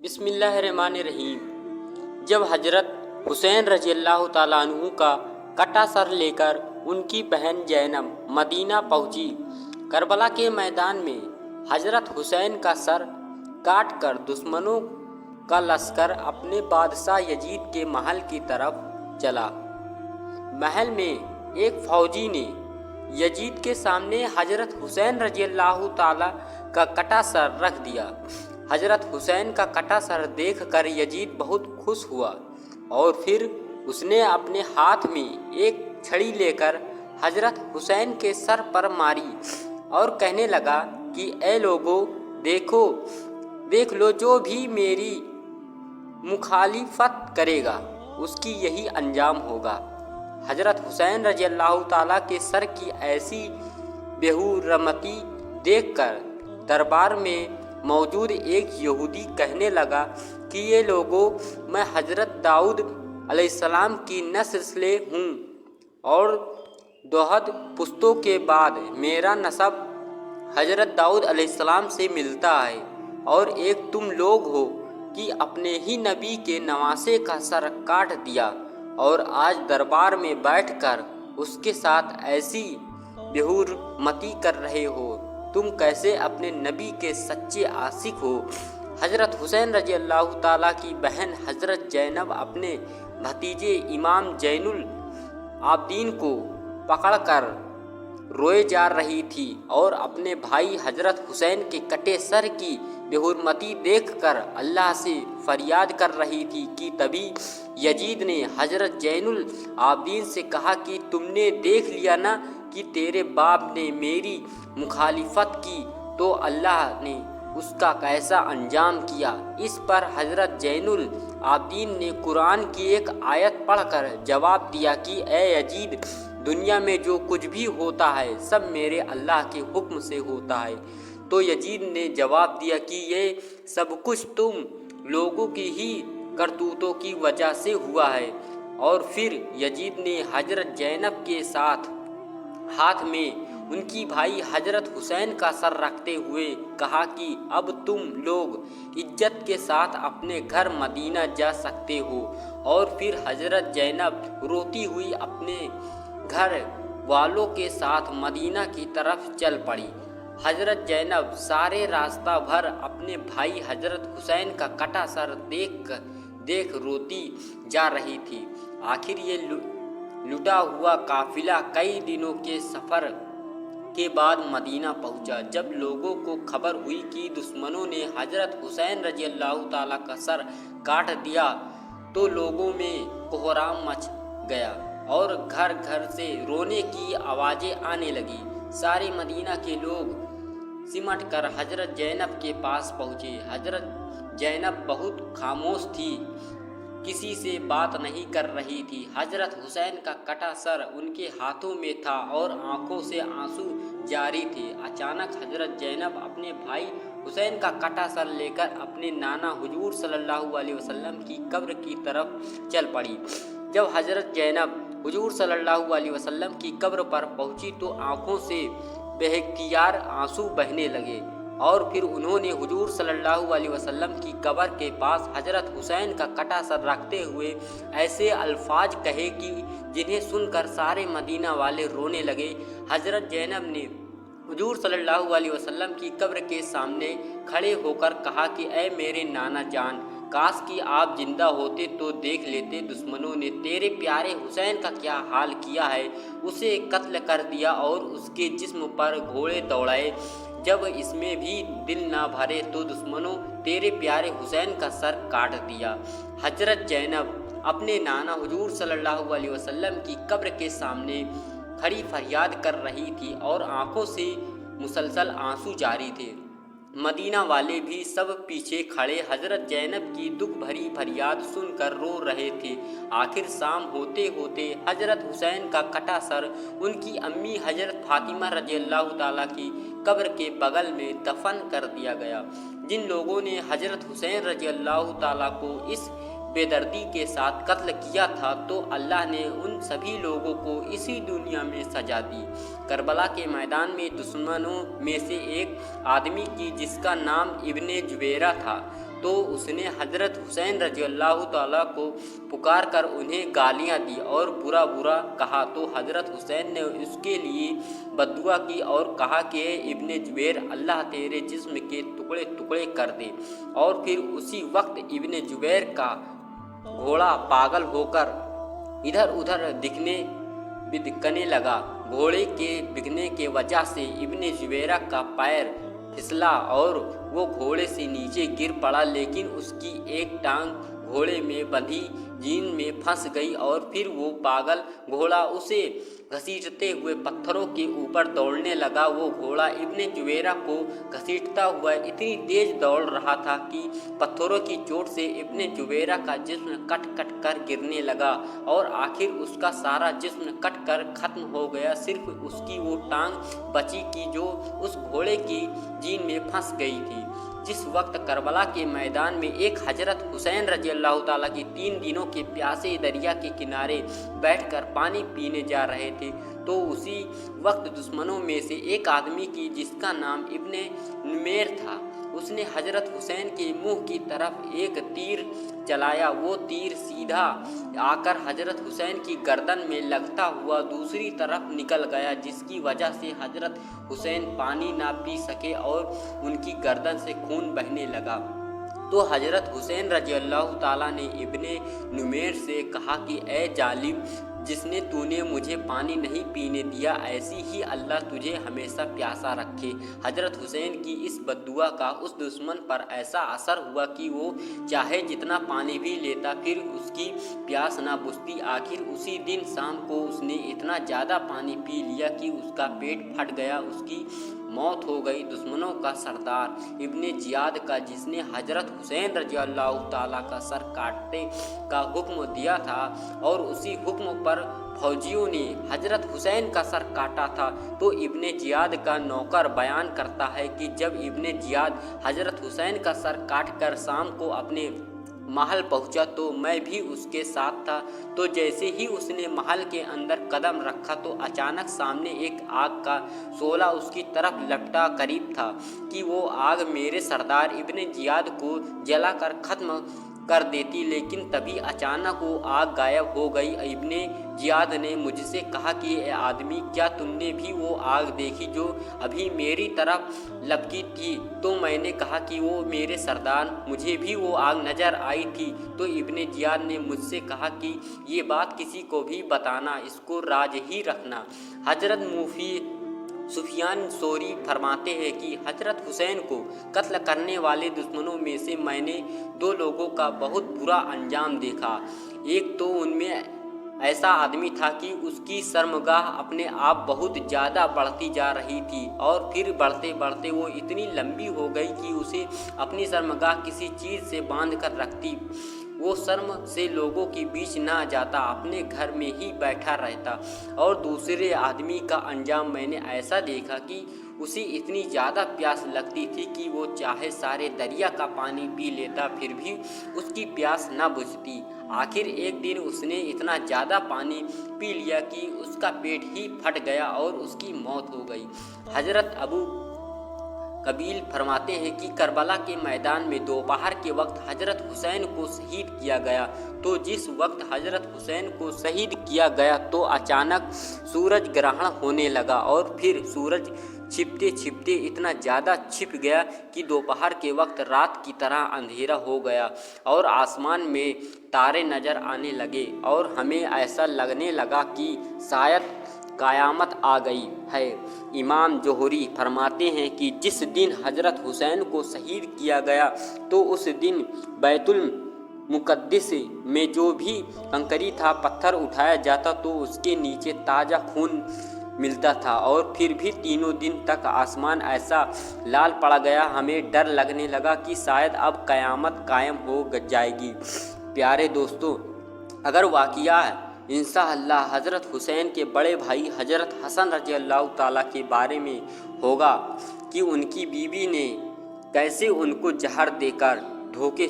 بسم اللہ الرحمن الرحیم۔ جب حضرت حسین رضی اللہ تعالیٰ عنہ کا کٹا سر لے کر ان کی بہن زینب مدینہ پہنچی، کربلا کے میدان میں حضرت حسین کا سر کاٹ کر دشمنوں کا لشکر اپنے بادشاہ یزید کے محل کی طرف چلا۔ محل میں ایک فوجی نے یزید کے سامنے حضرت حسین رضی اللہ تعالیٰ کا کٹا سر رکھ دیا۔ حضرت حسین کا کٹا سر دیکھ کر یزید بہت خوش ہوا اور پھر اس نے اپنے ہاتھ میں ایک چھڑی لے کر حضرت حسین کے سر پر ماری اور کہنے لگا کہ اے لوگو، دیکھ لو، جو بھی میری مخالفت کرے گا اس کی یہی انجام ہوگا۔ حضرت حسین رضی اللہ تعالیٰ کے سر کی ایسی بے حرمتی دیکھ کر دربار میں موجود ایک یہودی کہنے لگا کہ یہ لوگوں، میں حضرت داؤد علیہ السلام کی نسل ہوں اور دوحد پشتوں کے بعد میرا نسب حضرت داؤد علیہ السلام سے ملتا ہے، اور ایک تم لوگ ہو کہ اپنے ہی نبی کے نواسے کا سر کاٹ دیا اور آج دربار میں بیٹھ کر اس کے ساتھ ایسی بے حرمتی کر رہے ہو۔ تم کیسے اپنے نبی کے سچے عاشق ہو؟ حضرت حسین رضی اللہ تعالیٰ کی بہن حضرت زینب اپنے بھتیجے امام زین العابدین کو پکڑ کر روئے جا رہی تھی اور اپنے بھائی حضرت حسین کے کٹے سر کی بے حرمتی دیکھ کر اللہ سے فریاد کر رہی تھی کہ تبھی یزید نے حضرت زین العابدین سے کہا کہ تم نے دیکھ لیا نا کہ تیرے باپ نے میری مخالفت کی تو اللہ نے اس کا کیسا انجام کیا۔ اس پر حضرت زین العابدین نے قرآن کی ایک آیت پڑھ کر جواب دیا کہ اے یزید، دنیا میں جو کچھ بھی ہوتا ہے سب میرے اللہ کے حکم سے ہوتا ہے۔ تو یزید نے جواب دیا کہ یہ سب کچھ تم لوگوں کی ہی کرتوتوں کی وجہ سے ہوا ہے۔ اور پھر یزید نے حضرت زینب کے ہاتھ میں ان کی بھائی حضرت حسین کا سر رکھتے ہوئے کہا کہ اب تم لوگ عزت کے ساتھ اپنے گھر مدینہ جا سکتے ہو۔ اور پھر حضرت زینب روتی ہوئی اپنے گھر والوں کے ساتھ مدینہ کی طرف چل پڑی۔ حضرت زینب سارے راستہ بھر اپنے بھائی حضرت حسین کا کٹا سر دیکھ روتی جا رہی تھی۔ آخر یہ لٹا ہوا قافلہ کئی دنوں کے سفر کے بعد مدینہ پہنچا۔ جب لوگوں کو خبر ہوئی کہ دشمنوں نے حضرت حسین رضی اللہ تعالیٰ کا سر کاٹ دیا تو لوگوں میں کوہرام مچ گیا اور گھر گھر سے رونے کی آوازیں آنے لگی۔ سارے مدینہ کے لوگ سمٹ کر حضرت زینب کے پاس پہنچے۔ حضرت زینب بہت خاموش تھی، کسی سے بات نہیں کر رہی تھی۔ حضرت حسین کا کٹا سر ان کے ہاتھوں میں تھا اور آنکھوں سے آنسو جاری تھے۔ اچانک حضرت زینب اپنے بھائی حسین کا کٹا سر لے کر اپنے نانا حضور صلی اللہ علیہ وسلم کی قبر کی طرف چل پڑی۔ جب حضرت زینب حضور صلی اللہ علیہ وسلم کی قبر پر پہنچی تو آنکھوں سے بے اختیار آنسو بہنے لگے، اور پھر انہوں نے حضور صلی اللہ علیہ وسلم کی قبر کے پاس حضرت حسین کا کٹا سر رکھتے ہوئے ایسے الفاظ کہے کہ جنہیں سن کر سارے مدینہ والے رونے لگے۔ حضرت زینب نے حضور صلی اللہ علیہ وسلم کی قبر کے سامنے کھڑے ہو کر کہا کہ اے میرے نانا جان، کاش کہ آپ زندہ ہوتے تو دیکھ لیتے دشمنوں نے تیرے پیارے حسین کا کیا حال کیا ہے۔ اسے قتل کر دیا اور اس کے جسم پر گھوڑے دوڑائے۔ جب اس میں بھی دل نہ بھرے تو دشمنوں تیرے پیارے حسین کا سر کاٹ دیا۔ حضرت زینب اپنے نانا حضور صلی اللہ علیہ وسلم کی قبر کے سامنے کھڑی فریاد کر رہی تھی اور آنکھوں سے مسلسل آنسو جاری تھے۔ مدینہ والے بھی سب پیچھے کھڑے حضرت زینب کی دکھ بھری فریاد سن کر رو رہے تھے۔ آخر شام ہوتے ہوتے حضرت حسین کا کٹا سر ان کی امی حضرت فاطمہ رضی اللہ تعالیٰ کی قبر کے بغل میں دفن کر دیا گیا۔ جن لوگوں نے حضرت حسین رضی اللہ تعالیٰ کو اس بے دردی کے ساتھ قتل کیا تھا تو اللہ نے ان سبھی لوگوں کو اسی دنیا میں سزا دی۔ کربلا کے میدان میں دشمنوں میں سے ایک آدمی کی جس کا نام ابن جبیرہ تھا، तो उसने हजरत हुसैन रजी अल्लाह ताला को पुकार कर उन्हें गालियां दी और बुरा बुरा कहा। तो हजरत हुसैन ने उसके लिए बद्दुआ की और कहा कि इब्ने जुबैर, अल्लाह तेरे जिस्म के टुकड़े टुकड़े कर दे। और फिर उसी वक्त इब्ने जुबैर का घोड़ा पागल होकर इधर उधर बिदकने लगा। घोड़े के बिकने के वजह से इब्ने जुबैर का पैर फिसला और वो घोड़े से नीचे गिर पड़ा, लेकिन उसकी एक टांग घोड़े में बंधी जीन में फंस गई और फिर वो पागल घोड़ा उसे घसीटते हुए पत्थरों के ऊपर दौड़ने लगा। वो घोड़ा इब्ने जुबैर को घसीटता हुआ इतनी तेज दौड़ रहा था कि पत्थरों की चोट से इब्ने जुबैर का जिस्म कट कट कर गिरने लगा और आखिर उसका सारा जिस्म कट कर खत्म हो गया। सिर्फ उसकी वो टांग बची कि जो उस घोड़े की जीन में फंस गई थी। जिस वक्त करबला के मैदान में एक हजरत हुसैन रजी अल्लाह ताला की 3 दिनों के प्यासे दरिया के किनारे बैठकर पानी पीने जा रहे थे, तो उसी वक्त दुश्मनों में से एक आदमी की जिसका नाम इब्ने नुमैर था, उसने हजरत हुसैन के मुंह की तरफ एक तीर चलाया। वो तीर सीधा आकर हजरत हुसैन की गर्दन में लगता हुआ दूसरी तरफ निकल गया, जिसकी वजह से हजरत हुसैन पानी ना पी सके और उनकी गर्दन से खून बहने लगा। तो हजरत हुसैन रजी अल्लाह ताला ने इब्ने नुमैर से कहा कि ए जालिम, जिसने तूने मुझे पानी नहीं पीने दिया, ऐसी ही अल्लाह तुझे हमेशा प्यासा रखे। हजरत हुसैन की इस बद्दुआ का उस दुश्मन पर ऐसा असर हुआ कि वो चाहे जितना पानी भी लेता फिर उसकी प्यास ना बुझती। आखिर उसी दिन शाम को उसने इतना ज़्यादा पानी पी लिया कि उसका पेट फट गया, उसकी मौत हो गई। दुश्मनों का सरदार इब्ने जियाद का, जिसने हजरत हुसैन रजी अल्लाह ताला का सर काटने का हुक्म दिया था और उसी हुक्म पर फौजियों ने हजरत हुसैन का सर काटा था। तो इब्ने जियाद का नौकर बयान करता है कि जब इब्ने जियाद हजरत हुसैन का सर काट कर शाम को अपने महल पहुंचा तो मैं भी उसके साथ था। तो जैसे ही उसने महल के अंदर कदम रखा तो अचानक सामने एक आग का शोला उसकी तरफ लपटा करीब था कि वो आग मेरे सरदार इब्ने जियाद को जलाकर खत्म कर देती, लेकिन तभी अचानक वो आग गायब हो गई। इब्ने जियाद ने मुझसे कहा कि ए आदमी, क्या तुमने भी वो आग देखी जो अभी मेरी तरफ लपकी थी? तो मैंने कहा कि वो मेरे सरदार, मुझे भी वो आग नज़र आई थी। तो इब्ने जियाद ने मुझसे कहा कि ये बात किसी को भी बताना, इसको राज ही रखना। हजरत मुफी सुफियान सोरी फरमाते हैं कि हजरत हुसैन को कत्ल करने वाले दुश्मनों में से मैंने 2 लोगों का बहुत बुरा अंजाम देखा। एक तो उनमें ऐसा आदमी था कि उसकी शर्मगाह अपने आप बहुत ज़्यादा बढ़ती जा रही थी और फिर बढ़ते बढ़ते वो इतनी लंबी हो गई कि उसे अपनी शर्मगाह किसी चीज़ से बांध कर रखती। वो शर्म से लोगों के बीच ना जाता, अपने घर में ही बैठा रहता। और दूसरे आदमी का अंजाम मैंने ऐसा देखा कि उसे इतनी ज़्यादा प्यास लगती थी कि वो चाहे सारे दरिया का पानी पी लेता फिर भी उसकी प्यास ना बुझती। आखिर एक दिन उसने इतना ज़्यादा पानी पी लिया कि उसका पेट ही फट गया और उसकी मौत हो गई। हजरत अबू कबील फरमाते हैं कि करबला के मैदान में दोपहर के वक्त हजरत हुसैन को शहीद किया गया। तो जिस वक्त हजरत हुसैन को शहीद किया गया तो अचानक सूरज ग्रहण होने लगा और फिर सूरज छिपते छिपते इतना ज़्यादा छिप गया कि दोपहर के वक्त रात की तरह अंधेरा हो गया और आसमान में तारे नज़र आने लगे और हमें ऐसा लगने लगा कि शायद क़यामत आ गई है। इमाम जोहरी फरमाते हैं कि जिस दिन हजरत हुसैन को शहीद किया गया तो उस दिन बैतुल मुक़द्दिस में जो भी कंकरी था, पत्थर उठाया जाता तो उसके नीचे ताज़ा खून मिलता था और फिर भी 3 दिन तक आसमान ऐसा लाल पड़ गया, हमें डर लगने लगा कि शायद अब क़यामत कायम हो जाएगी। प्यारे दोस्तों, अगर वाक़या इंशाअल्लाह हज़रत हुसैन के बड़े भाई हज़रत हसन रज़ी अल्लाह ताला के बारे में होगा कि उनकी बीवी ने कैसे उनको जहर देकर धोखे